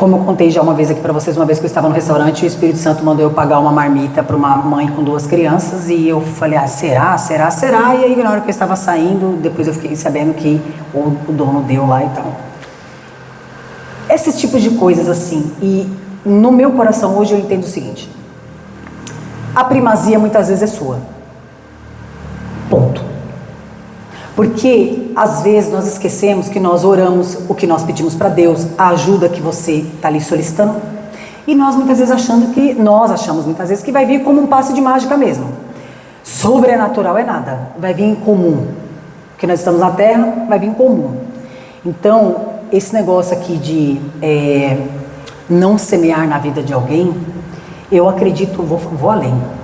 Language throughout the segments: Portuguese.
Como eu contei já uma vez aqui pra vocês, uma vez que eu estava no restaurante, o Espírito Santo mandou eu pagar uma marmita para uma mãe com 2 crianças, e eu falei, será? E aí na hora que eu estava saindo, depois eu fiquei sabendo que o dono deu lá e tal. Esses tipos de coisas assim, e no meu coração hoje eu entendo o seguinte: a primazia muitas vezes é sua. Ponto. Porque às vezes nós esquecemos que nós oramos o que nós pedimos para Deus, a ajuda que você está ali solicitando, e nós muitas vezes achamos muitas vezes que vai vir como um passe de mágica mesmo. Sobrenatural é nada, vai vir em comum. Porque nós estamos na terra, vai vir em comum. Então, esse negócio aqui de não semear na vida de alguém, eu acredito, vou além.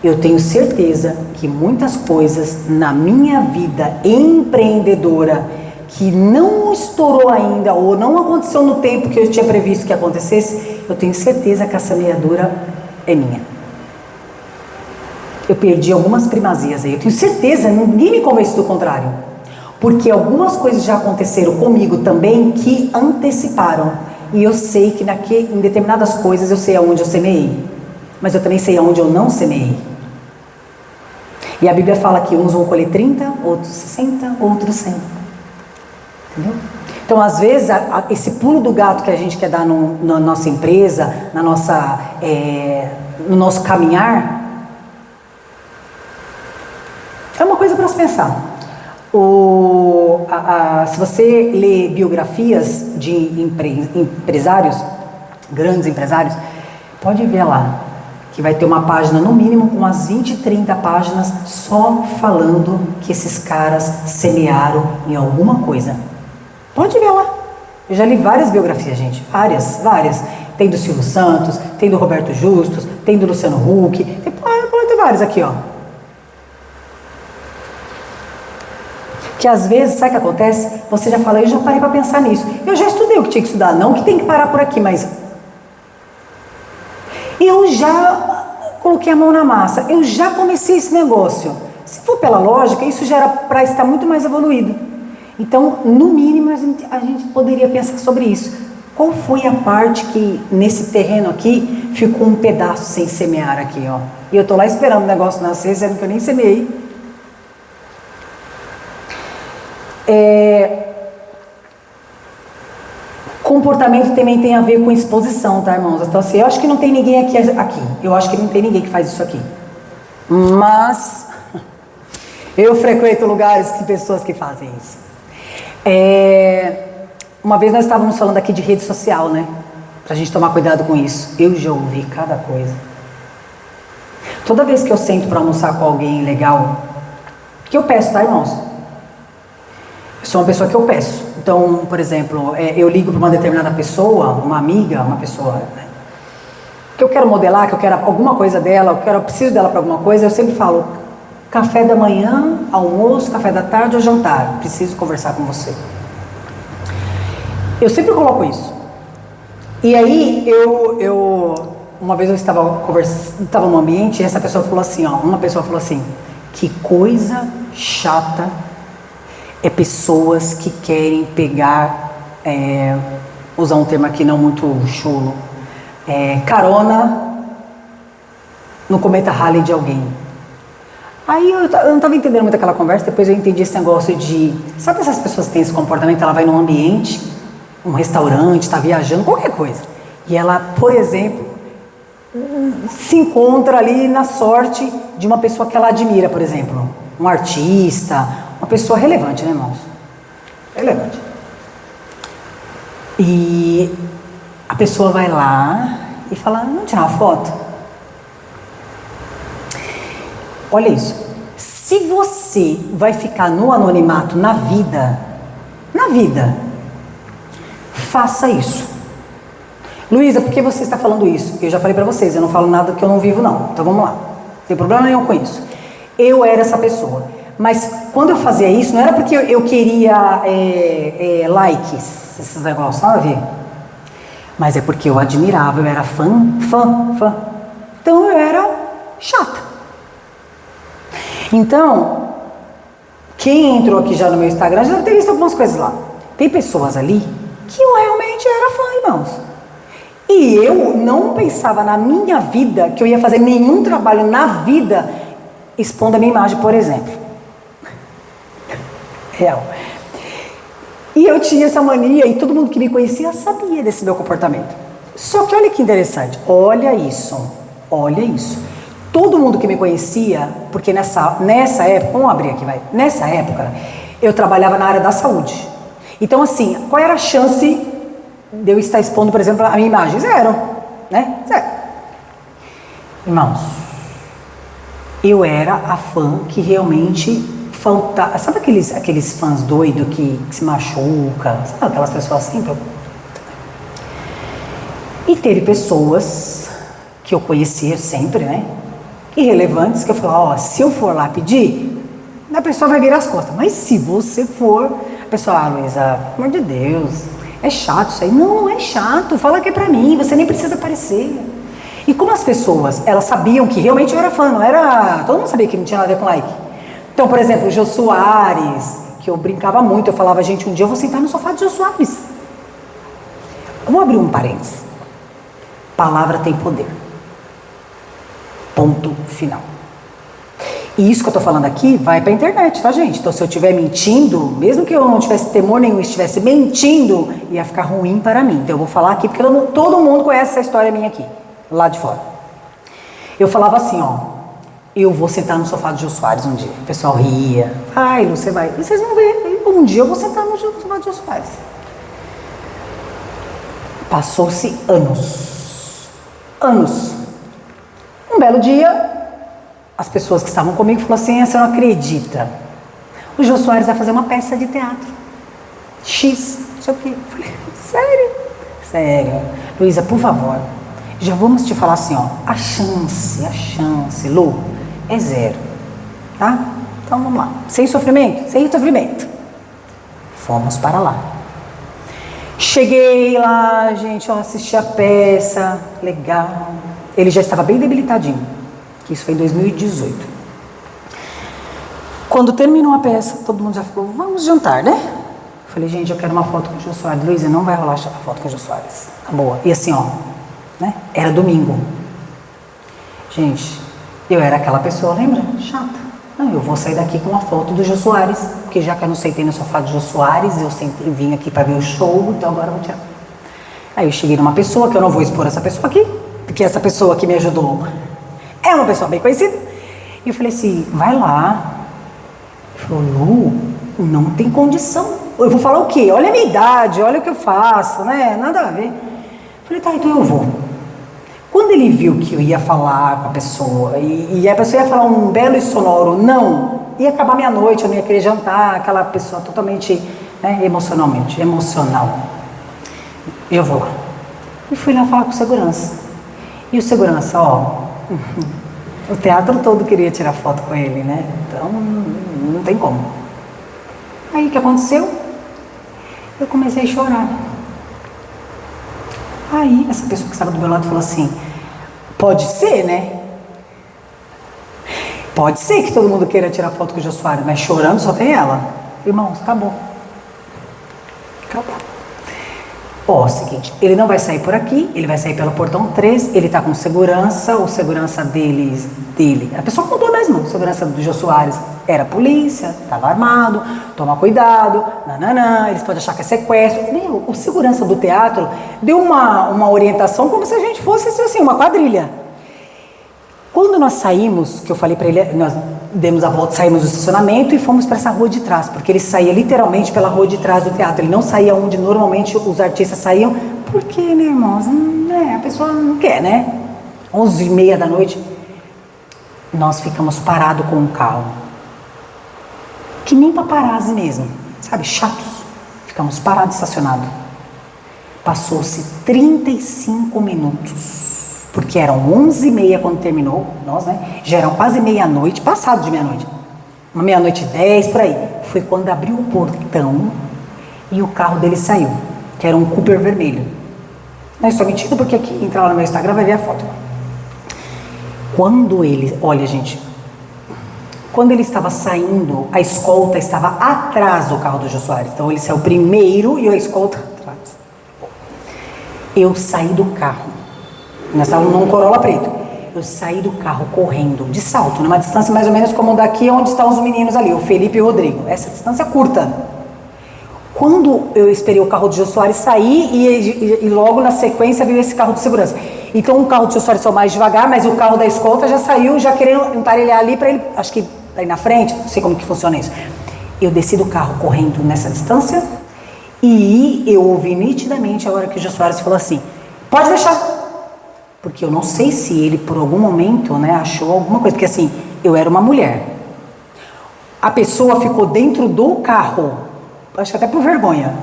Eu tenho certeza que muitas coisas na minha vida empreendedora que não estourou ainda ou não aconteceu no tempo que eu tinha previsto que acontecesse, eu tenho certeza que a semeadura é minha. Eu perdi algumas primazias aí, eu tenho certeza, ninguém me convence do contrário. Porque algumas coisas já aconteceram comigo também que anteciparam. E eu sei que em determinadas coisas eu sei aonde eu semeei. Mas eu também sei aonde eu não semeei. E a Bíblia fala que uns vão colher 30, outros 60, outros 100. Entendeu? Então, às vezes, esse pulo do gato que a gente quer dar na nossa empresa, no nosso caminhar, é uma coisa para se pensar. Se você lê biografias de empresários, grandes empresários, pode ver lá, que vai ter uma página no mínimo com umas 20, 30 páginas só falando que esses caras semearam em alguma coisa. Pode ver lá. Eu já li várias biografias, gente, várias. Tem do Silvio Santos, tem do Roberto Justus, tem do Luciano Huck, pode ter vários aqui, ó. Que às vezes, sabe o que acontece? Você já fala, eu já parei para pensar nisso. Eu já estudei o que tinha que estudar, não que tem que parar por aqui, mas eu já coloquei a mão na massa, eu já comecei esse negócio. Se for pela lógica, isso já era para estar muito mais evoluído. Então, no mínimo, a gente poderia pensar sobre isso. Qual foi a parte que, nesse terreno aqui, ficou um pedaço sem semear aqui, ó? E eu tô lá esperando o negócio nascer, sendo que eu nem semeei. Comportamento também tem a ver com exposição, tá, irmãos? Então, assim, eu acho que não tem ninguém aqui. Eu acho que não tem ninguém que faz isso aqui. Mas eu frequento lugares de pessoas que fazem isso. Uma vez nós estávamos falando aqui de rede social, né? Pra gente tomar cuidado com isso. Eu já ouvi cada coisa. Toda vez que eu sento para almoçar com alguém legal, que eu peço, tá, irmãos? Eu sou uma pessoa que eu peço. Então, por exemplo, eu ligo para uma determinada pessoa, uma amiga, uma pessoa, né, que eu quero modelar, que eu quero alguma coisa dela, eu preciso dela para alguma coisa, eu sempre falo, café da manhã, almoço, café da tarde ou jantar, preciso conversar com você. Eu sempre coloco isso. E aí, uma vez eu estava num ambiente e essa pessoa falou assim, uma pessoa falou assim, que coisa chata é pessoas que querem pegar, usar um termo aqui não muito chulo, carona no cometa Halley de alguém. Aí eu não estava entendendo muito aquela conversa, depois eu entendi esse negócio de, sabe essas pessoas que têm esse comportamento, ela vai num ambiente, um restaurante, está viajando, qualquer coisa, e ela, por exemplo, se encontra ali na sorte de uma pessoa que ela admira, por exemplo, um artista, uma pessoa relevante, né, irmãos? Relevante. E a pessoa vai lá e fala, vamos tirar uma foto? Olha isso. Se você vai ficar no anonimato na vida, faça isso. Luísa, por que você está falando isso? Eu já falei para vocês, eu não falo nada que eu não vivo, não. Então vamos lá. Não tem problema nenhum com isso. Eu era essa pessoa. Mas quando eu fazia isso, não era porque eu queria likes, esses negócios, nada a ver. Mas é porque eu admirava, eu era fã. Então eu era chata. Então, quem entrou aqui já no meu Instagram já deve ter visto algumas coisas lá. Tem pessoas ali que eu realmente era fã, irmãos. E eu não pensava na minha vida que eu ia fazer nenhum trabalho na vida expondo a minha imagem, por exemplo. Real. E eu tinha essa mania e todo mundo que me conhecia sabia desse meu comportamento. Só que olha que interessante, olha isso. Todo mundo que me conhecia, porque nessa época, vamos abrir aqui, vai. Nessa época, eu trabalhava na área da saúde. Então assim, qual era a chance de eu estar expondo, por exemplo, a minha imagem? Zero, né? Zero. Irmãos, eu era a fã que realmente faltava. Sabe aqueles fãs doidos que se machucam? Sabe aquelas pessoas assim? E teve pessoas que eu conhecia sempre, né? Irrelevantes, que eu falava, se eu for lá pedir, a pessoa vai virar as costas. Mas se você for, a pessoa, Luísa, pelo amor de Deus, é chato isso aí. Não é chato, fala que é pra mim, você nem precisa aparecer. E como as pessoas, elas sabiam que realmente eu era fã, não era... Todo mundo sabia que não tinha nada a ver com like. Então, por exemplo, o Jô Soares, que eu brincava muito, eu falava, gente, um dia eu vou sentar no sofá do Jô Soares. Eu vou abrir um parênteses. Palavra tem poder. Ponto final. E isso que eu tô falando aqui vai pra internet, tá, gente? Então, se eu estiver mentindo, mesmo que eu não tivesse temor nenhum, estivesse mentindo, ia ficar ruim para mim. Então, eu vou falar aqui, porque todo mundo conhece essa história minha aqui, lá de fora. Eu falava assim, ó, eu vou sentar no sofá do Jô Soares um dia. O pessoal ria. Ai, Lu, você vai. E vocês vão ver. Um dia eu vou sentar no sofá do Jô Soares. Passou-se anos. Um belo dia, as pessoas que estavam comigo falaram assim, você não acredita. O Jô Soares vai fazer uma peça de teatro. X, não sei o quê. Eu falei, sério? Sério. Luísa, por favor, já vamos te falar assim, ó, a chance, Lu, é zero. Tá? Então vamos lá. Sem sofrimento? Sem sofrimento. Fomos para lá. Cheguei lá, gente, ó, assisti a peça, legal. Ele já estava bem debilitadinho, que isso foi em 2018. Quando terminou a peça, todo mundo já falou, vamos jantar, né? Eu falei, gente, eu quero uma foto com o Jô Soares. Luísa, não vai rolar a foto com o Jô Soares. Tá boa. E assim, ó, né? Era domingo. Gente, eu era aquela pessoa, lembra? Chata. Não, eu vou sair daqui com uma foto do Jô Soares, porque já que eu não sentei no sofá do Jô Soares, eu vim aqui para ver o show, então agora eu vou tirar. Aí eu cheguei numa pessoa, que eu não vou expor essa pessoa aqui, porque essa pessoa que me ajudou é uma pessoa bem conhecida. E eu falei assim, vai lá. Ele falou, Lu, não tem condição. Eu vou falar o quê? Olha a minha idade, olha o que eu faço, né? Nada a ver. Eu falei, tá, então eu vou. Quando ele viu que eu ia falar com a pessoa, e a pessoa ia falar um belo e sonoro não, ia acabar minha noite, eu não ia querer jantar, aquela pessoa totalmente, né, emocional. Eu vou lá. E fui lá falar com o segurança. E o segurança, ó, o teatro todo queria tirar foto com ele, né? Então, não tem como. Aí, o que aconteceu? Eu comecei a chorar. Aí, essa pessoa que estava do meu lado falou assim, pode ser, né? Pode ser que todo mundo queira tirar foto com o Jô Soares, mas chorando só tem ela. Irmãos, acabou. Acabou. Ó, seguinte, ele não vai sair por aqui, ele vai sair pelo portão 3, ele tá com segurança, o segurança dele, a pessoa contou mesmo, o segurança do Jô Soares era polícia, tava armado, toma cuidado, nananã, eles podem achar que é sequestro. Meu, o segurança do teatro deu uma orientação como se a gente fosse assim, uma quadrilha. Quando nós saímos, que eu falei pra ele, nós demos a volta, saímos do estacionamento e fomos para essa rua de trás, porque ele saía literalmente pela rua de trás do teatro, ele não saía onde normalmente os artistas saíam, porque, né, irmãos, a pessoa não quer, né? 11h30 da noite, nós ficamos parados com o carro, que nem paparazzi mesmo, sabe, chatos, ficamos parados, estacionados. Passou-se 35 minutos. Porque eram 11h30 quando terminou, nós, né? Já eram quase meia-noite, passado de meia-noite. Uma meia-noite 10, por aí. Foi quando abriu o portão e o carro dele saiu, que era um Cooper vermelho. Não estou mentindo porque aqui, entrar lá no meu Instagram, vai ver a foto. Quando ele, olha gente, quando ele estava saindo, a escolta estava atrás do carro do Jô Soares. Então ele saiu primeiro e a escolta atrás. Eu saí do carro, nós estávamos num Corolla preto, eu saí do carro correndo, de salto, numa distância mais ou menos como daqui onde estão os meninos ali, o Felipe e o Rodrigo, essa distância curta. Quando eu esperei o carro de Jô Soares sair e logo na sequência veio esse carro de segurança. Então o carro de Jô Soares saiu mais devagar, mas o carro da escolta já saiu, já querendo emparelhar ali para ele, acho que aí na frente, não sei como que funciona isso. Eu desci do carro correndo nessa distância e eu ouvi nitidamente a hora que o Jô Soares falou assim, pode deixar. Porque eu não sei se ele por algum momento, né, achou alguma coisa, porque assim, eu era uma mulher. A pessoa ficou dentro do carro, acho que até por vergonha,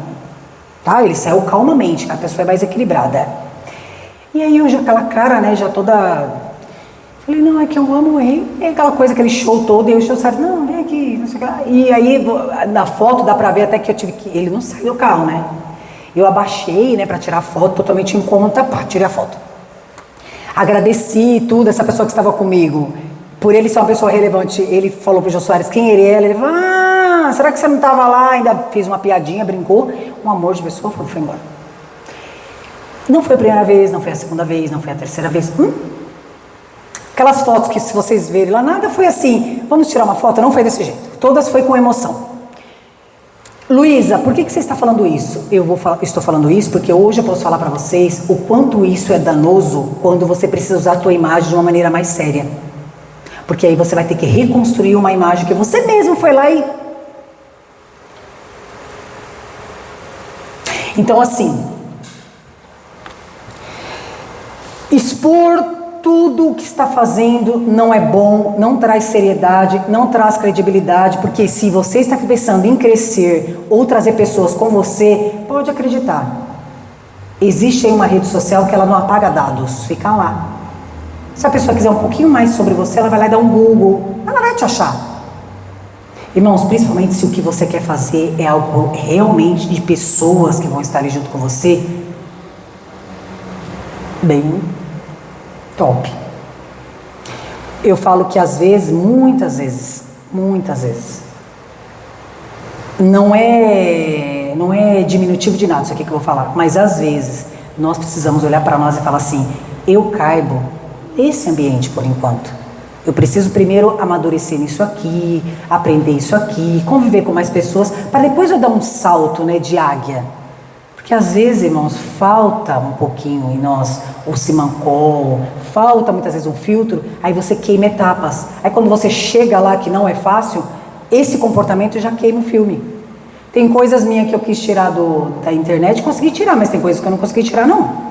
tá? Ele saiu calmamente, a pessoa é mais equilibrada. E aí eu já aquela cara, né, já toda... Falei, não, é que eu amo ele. E aquela coisa, aquele show todo, e eu show, sabe, não, vem aqui, não sei o que lá. E aí, na foto, dá pra ver até que eu tive que... Ele não saiu do carro, né? Eu abaixei, né, pra tirar a foto, totalmente incômoda, pá, tirei a foto. Agradeci tudo, essa pessoa que estava comigo. Por ele ser uma pessoa relevante, ele falou pro Jô Soares quem ele era. Ele falou, ah, será que você não estava lá? Ainda fez uma piadinha, brincou. Um amor de pessoa, foi embora. Não foi a primeira vez, não foi a segunda vez, não foi a terceira vez. Aquelas fotos que se vocês verem lá, nada foi assim, vamos tirar uma foto, não foi desse jeito. Todas foi com emoção. Luísa, por que você está falando isso? Estou falando isso porque hoje eu posso falar para vocês o quanto isso é danoso quando você precisa usar a tua imagem de uma maneira mais séria. Porque aí você vai ter que reconstruir uma imagem que você mesmo foi lá e... Então assim, expor tudo o que está fazendo não é bom, não traz seriedade, não traz credibilidade, porque se você está pensando em crescer ou trazer pessoas com você, pode acreditar. Existe aí uma rede social que ela não apaga dados, fica lá. Se a pessoa quiser um pouquinho mais sobre você, ela vai lá e dá um Google, ela vai te achar. Irmãos, principalmente se o que você quer fazer é algo realmente de pessoas que vão estar ali junto com você, bem... top. Eu falo que às vezes, muitas vezes, não é diminutivo de nada isso aqui que eu vou falar, mas às vezes nós precisamos olhar para nós e falar assim, eu caibo esse ambiente por enquanto. Eu preciso primeiro amadurecer nisso aqui, aprender isso aqui, conviver com mais pessoas, para depois eu dar um salto, né, de águia. Porque às vezes, irmãos, falta um pouquinho em nós o simancol, falta muitas vezes um filtro, aí você queima etapas. Aí quando você chega lá que não é fácil, esse comportamento já queima o filme. Tem coisas minhas que eu quis tirar da internet, consegui tirar, mas tem coisas que eu não consegui tirar, não.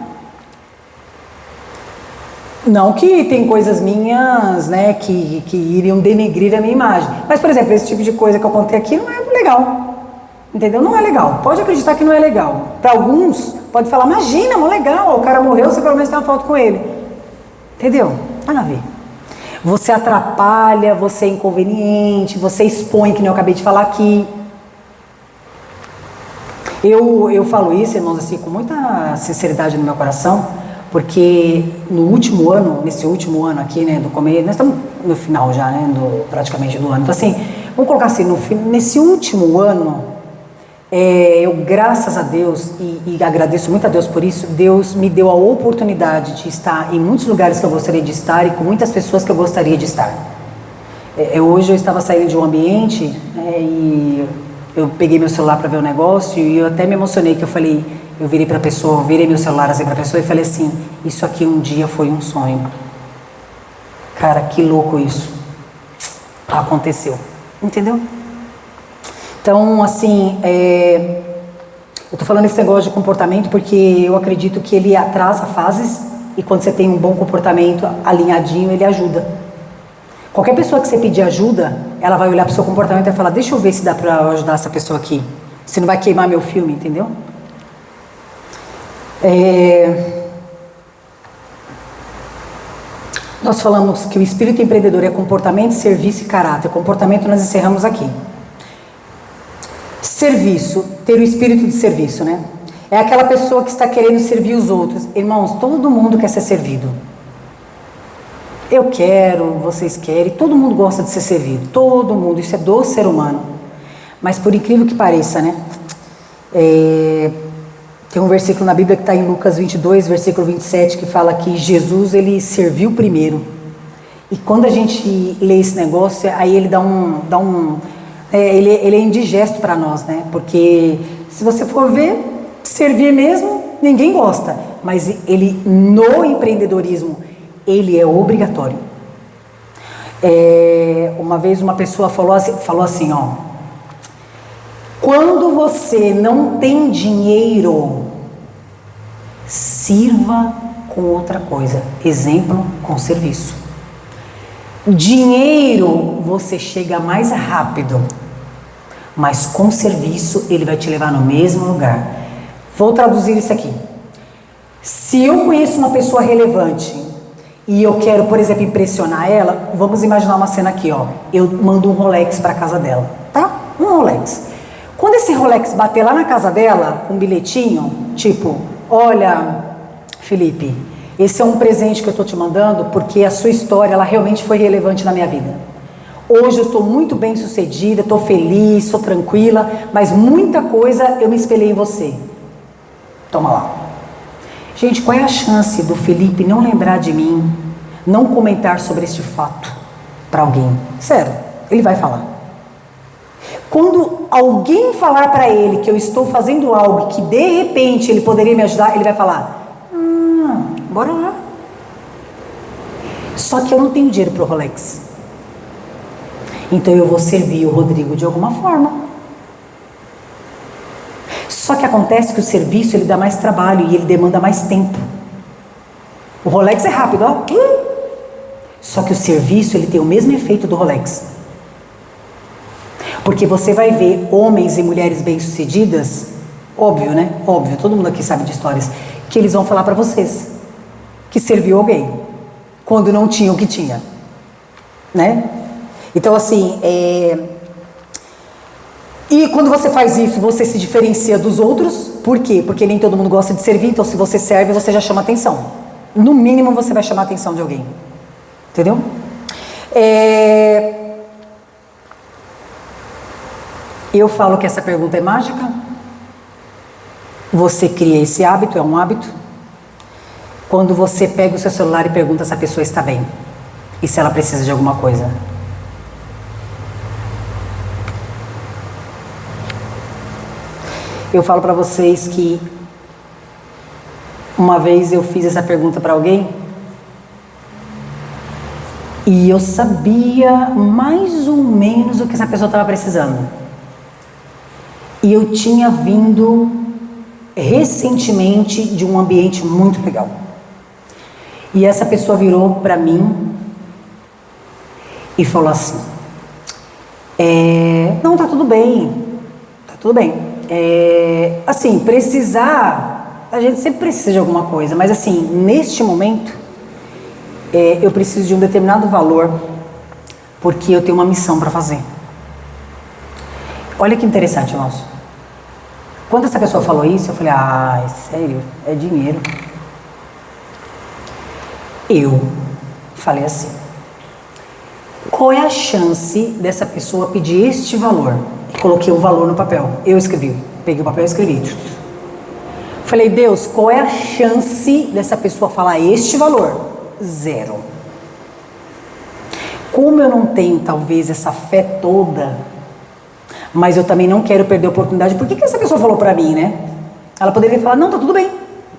Não que tem coisas minhas, né, que iriam denegrir a minha imagem. Mas, por exemplo, esse tipo de coisa que eu contei aqui não é legal. Entendeu? Não é legal. Pode acreditar que não é legal. Para alguns, pode falar, imagina, não é legal, o cara morreu, você pelo menos tem uma foto com ele. Entendeu? Nada a ver. Você atrapalha, você é inconveniente, você expõe, que nem eu acabei de falar aqui. Eu falo isso, irmãos, assim, com muita sinceridade no meu coração, porque nesse último ano aqui, né, do começo, nós estamos no final já, né, praticamente do ano. Então assim, vamos colocar assim, nesse último ano, eu, graças a Deus, e agradeço muito a Deus por isso, Deus me deu a oportunidade de estar em muitos lugares que eu gostaria de estar e com muitas pessoas que eu gostaria de estar. Hoje eu estava saindo de um ambiente, e eu peguei meu celular para ver o negócio e eu até me emocionei, que eu falei, eu virei para a pessoa, virei meu celular assim para a pessoa e falei assim, isso aqui um dia foi um sonho. Cara, que louco isso. Aconteceu. Entendeu? Então, assim, eu tô falando esse negócio de comportamento porque eu acredito que ele atrasa fases e quando você tem um bom comportamento alinhadinho, ele ajuda. Qualquer pessoa que você pedir ajuda, ela vai olhar pro seu comportamento e vai falar, deixa eu ver se dá pra eu ajudar essa pessoa aqui. Se não vai queimar meu filme, entendeu? Nós falamos que o espírito empreendedor é comportamento, serviço e caráter. Comportamento nós encerramos aqui. Serviço, ter o espírito de serviço, né? É aquela pessoa que está querendo servir os outros. Irmãos, todo mundo quer ser servido. Eu quero, vocês querem, todo mundo gosta de ser servido. Todo mundo, isso é do ser humano. Mas por incrível que pareça, né? Tem um versículo na Bíblia que está em Lucas 22, versículo 27, que fala que Jesus, ele serviu primeiro. E quando a gente lê esse negócio, aí ele ele é indigesto para nós, né? Porque se você for ver, servir mesmo, ninguém gosta. Mas ele, no empreendedorismo, ele é obrigatório. Uma vez uma pessoa falou assim, ó: quando você não tem dinheiro, sirva com outra coisa. Exemplo, com serviço. Dinheiro você chega mais rápido, mas com serviço ele vai te levar no mesmo lugar. Vou traduzir isso aqui. Se eu conheço uma pessoa relevante e eu quero, por exemplo, impressionar ela, vamos imaginar uma cena aqui, ó. Eu mando um Rolex para casa dela, tá? Um Rolex. Quando esse Rolex bater lá na casa dela, um bilhetinho, tipo: olha, Felipe, esse é um presente que eu estou te mandando porque a sua história, ela realmente foi relevante na minha vida. Hoje eu estou muito bem sucedida, estou feliz, estou tranquila, mas muita coisa eu me espelhei em você. Toma lá. Gente, qual é a chance do Felipe não lembrar de mim, não comentar sobre este fato para alguém? Sério, ele vai falar. Quando alguém falar para ele que eu estou fazendo algo que de repente ele poderia me ajudar, ele vai falar: bora lá. Só que eu não tenho dinheiro para o Rolex. Então eu vou servir o Rodrigo de alguma forma. Só que acontece que o serviço ele dá mais trabalho e ele demanda mais tempo. O Rolex é rápido, ó. Só que o serviço ele tem o mesmo efeito do Rolex. Porque você vai ver homens e mulheres bem-sucedidas, óbvio, né? Óbvio, todo mundo aqui sabe de histórias, que eles vão falar para vocês que serviu alguém quando não tinha o que tinha, né? Então, assim, e quando você faz isso, você se diferencia dos outros. Por quê? Porque nem todo mundo gosta de servir. Então, se você serve, você já chama atenção. No mínimo, você vai chamar a atenção de alguém. Entendeu? Eu falo que essa pergunta é mágica. Você cria esse hábito, é um hábito. Quando você pega o seu celular e pergunta se a pessoa está bem e se ela precisa de alguma coisa. Eu falo para vocês que uma vez eu fiz essa pergunta para alguém e eu sabia mais ou menos o que essa pessoa estava precisando. E eu tinha vindo recentemente de um ambiente muito legal. E essa pessoa virou para mim e falou assim: não, tá tudo bem, tá tudo bem. Assim, precisar, a gente sempre precisa de alguma coisa, mas assim, neste momento, eu preciso de um determinado valor, porque eu tenho uma missão para fazer. Olha que interessante, irmãos. Quando essa pessoa falou isso, eu falei: é sério, é dinheiro. Eu falei assim: qual é a chance dessa pessoa pedir este valor? E coloquei o valor no papel. Eu escrevi, peguei o papel e escrevi. Falei: Deus, qual é a chance dessa pessoa falar este valor? 0. Como eu não tenho talvez essa fé toda, mas eu também não quero perder a oportunidade. Por que essa pessoa falou pra mim, né? Ela poderia falar: não, tá tudo bem.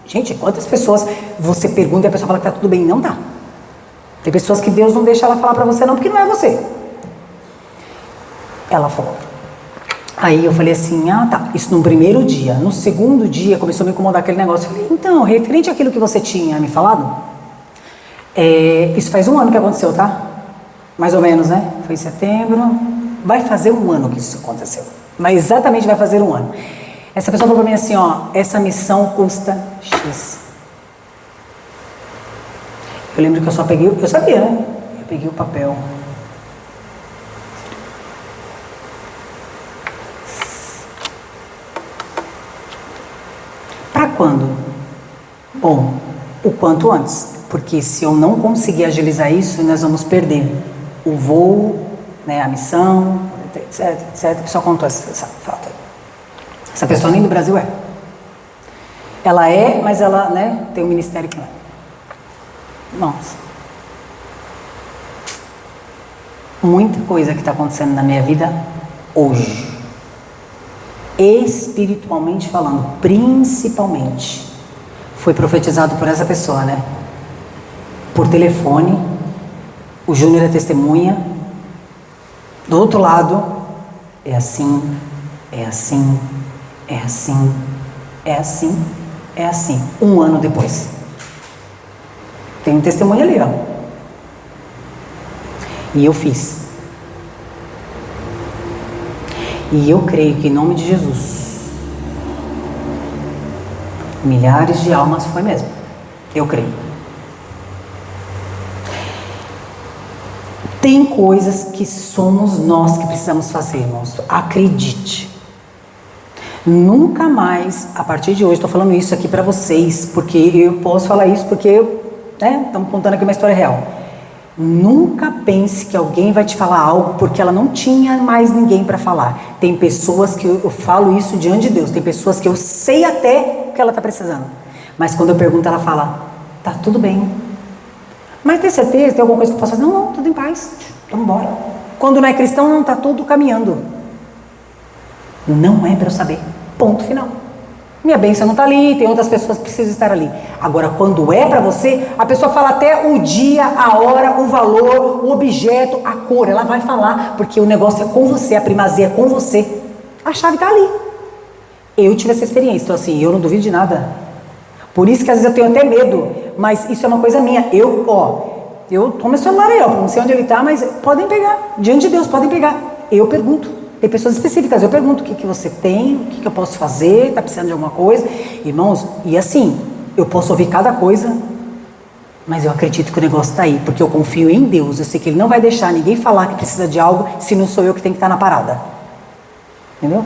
Gente, quantas pessoas você pergunta e a pessoa fala que tá tudo bem? Não tá. Tem pessoas que Deus não deixa ela falar pra você não, porque não é você. Ela falou. Aí eu falei assim: tá, isso no primeiro dia. No segundo dia começou a me incomodar aquele negócio. Eu falei: então, referente àquilo que você tinha me falado, isso faz 1 ano que aconteceu, tá? Mais ou menos, né? Foi em setembro. Vai fazer 1 ano que isso aconteceu. Mas exatamente vai fazer 1 ano. Essa pessoa falou pra mim assim: essa missão custa X. Eu lembro que eu só peguei, eu sabia, né? Eu peguei o papel. Para quando? Bom, o quanto antes. Porque se eu não conseguir agilizar isso, nós vamos perder o voo, né, a missão, etc, etc. Só contou essa falta. Essa pessoa nem do Brasil é. Ela é, mas ela, né, tem um ministério que não é. Nossa. Muita coisa que está acontecendo na minha vida hoje, espiritualmente falando, principalmente, foi profetizado por essa pessoa, né? Por telefone, o Júnior é testemunha. Do outro lado, é assim, é assim, é assim, é assim, é assim. 1 ano depois. Tem um testemunho ali, ó. E eu fiz. E eu creio que em nome de Jesus, milhares de almas foi mesmo. Eu creio. Tem coisas que somos nós que precisamos fazer, irmãos. Acredite. Nunca mais, a partir de hoje, estou falando isso aqui para vocês, porque eu posso falar isso porque estamos contando aqui uma história real. Nunca pense que alguém vai te falar algo porque ela não tinha mais ninguém para falar. Tem pessoas que eu falo isso diante de Deus. Tem pessoas que eu sei até o que ela está precisando. Mas quando eu pergunto, ela fala, tá tudo bem. Mas tem certeza? Tem alguma coisa que eu posso fazer? Não, tudo em paz. Vamos embora. Quando não é cristão, não está tudo caminhando. Não é para eu saber. Ponto final. Minha bênção não está ali, tem outras pessoas que precisam estar ali. Agora, quando é para você, a pessoa fala até o dia, a hora, o valor, o objeto, a cor. Ela vai falar, porque o negócio é com você, a primazia é com você. A chave está ali. Eu tive essa experiência, então assim, eu não duvido de nada. Por isso que às vezes eu tenho até medo, mas isso é uma coisa minha. Eu tomo meu celular aí, não sei onde ele está, mas podem pegar. Diante de Deus, podem pegar. Eu pergunto. Tem pessoas específicas, eu pergunto o que você tem, o que eu posso fazer, está precisando de alguma coisa. Irmãos, e assim, eu posso ouvir cada coisa, mas eu acredito que o negócio está aí, porque eu confio em Deus. Eu sei que Ele não vai deixar ninguém falar que precisa de algo, se não sou eu que tenho que estar na parada. Entendeu?